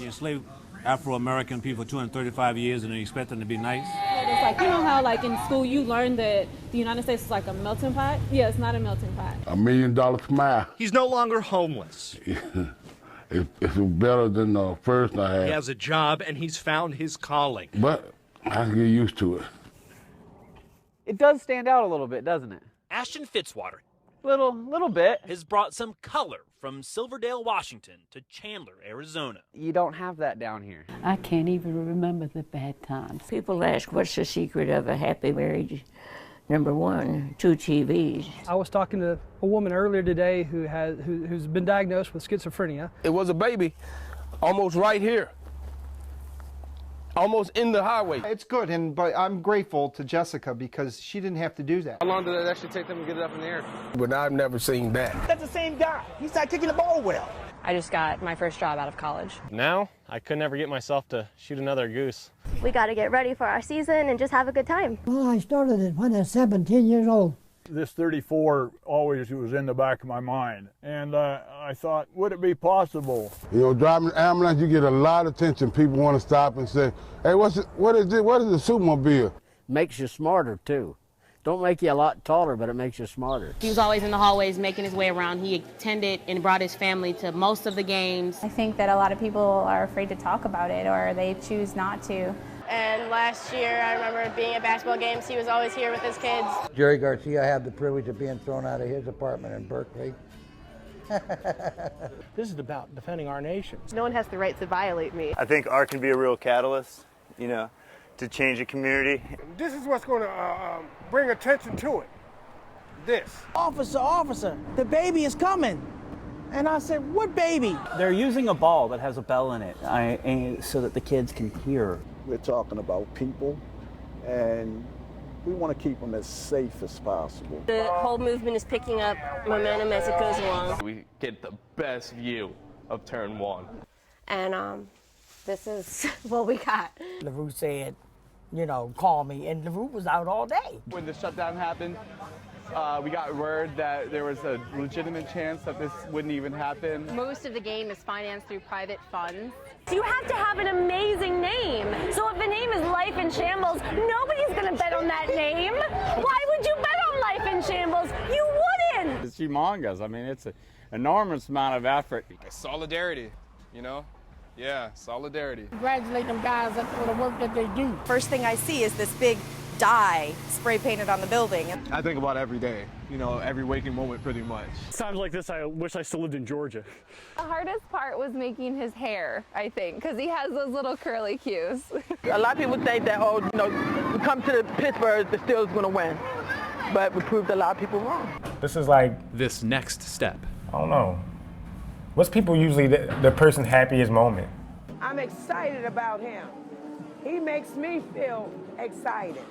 You enslave Afro-American people for 235 years and you expect them to be nice? It's like, you know how like in school you learn that the United States is like a melting pot? Yeah, it's not a melting pot. $1 million smile. He's no longer homeless. It's better than the first I had. He has a job and he's found his calling. But I can get used to it. It does stand out a little bit, doesn't it? Ashton Fitzwater Little bit. has brought some color from Silverdale, Washington to Chandler, Arizona. You don't have that down here. I can't even remember the bad times. People ask, what's the secret of a happy marriage? Number one, 2 TVs. I was talking to a woman earlier today who's been diagnosed with schizophrenia. It was a baby almost right here, almost in the highway. It's good, but I'm grateful to Jessica because she didn't have to do that. How long did it actually take them to get it up in the air? But I've never seen that. That's the same guy. He's not kicking the ball well. I just got my first job out of college. Now, I could never get myself to shoot another goose. We got to get ready for our season and just have a good time. Well, I started it when I was 17 years old. This 34 always was in the back of my mind, and I thought, would it be possible? You know, driving an ambulance, you get a lot of attention. People want to stop and say, hey, what is this? What is the Supermobile? Makes you smarter, too. Don't make you a lot taller, but it makes you smarter. He was always in the hallways making his way around. He attended and brought his family to most of the games. I think that a lot of people are afraid to talk about it or they choose not to. And last year, I remember being at basketball games, he was always here with his kids. Jerry Garcia had the privilege of being thrown out of his apartment in Berkeley. This is about defending our nation. No one has the right to violate me. I think art can be a real catalyst, you know, to change a community. This is what's going to bring attention to it. This. Officer, the baby is coming. And I said, what baby? They're using a ball that has a bell in it so that the kids can hear. We're talking about people, and we want to keep them as safe as possible. The whole movement is picking up momentum as it goes along. We get the best view of turn 1. And this is what we got. LaRue said, call me. And LaRue was out all day. When the shutdown happened, we got word that there was a legitimate chance that this wouldn't even happen. Most of the game is financed through private funds. You have to have an amazing name. So if the name is Life in Shambles, nobody's going to bet on that name. Why would you bet on Life in Shambles? You wouldn't. It's humongous. I mean, it's an enormous amount of effort. Solidarity, Yeah, solidarity. Congratulate them guys for the work that they do. First thing I see is this big dye spray painted on the building. I think about it every day, every waking moment pretty much. Times like this, I wish I still lived in Georgia. The hardest part was making his hair, I think, because he has those little curly cues. A lot of people think that, we come to Pittsburgh, the Steelers going to win. But we proved a lot of people wrong. This is like This next step. I don't know. What's people usually the person's happiest moment? I'm excited about him. He makes me feel excited.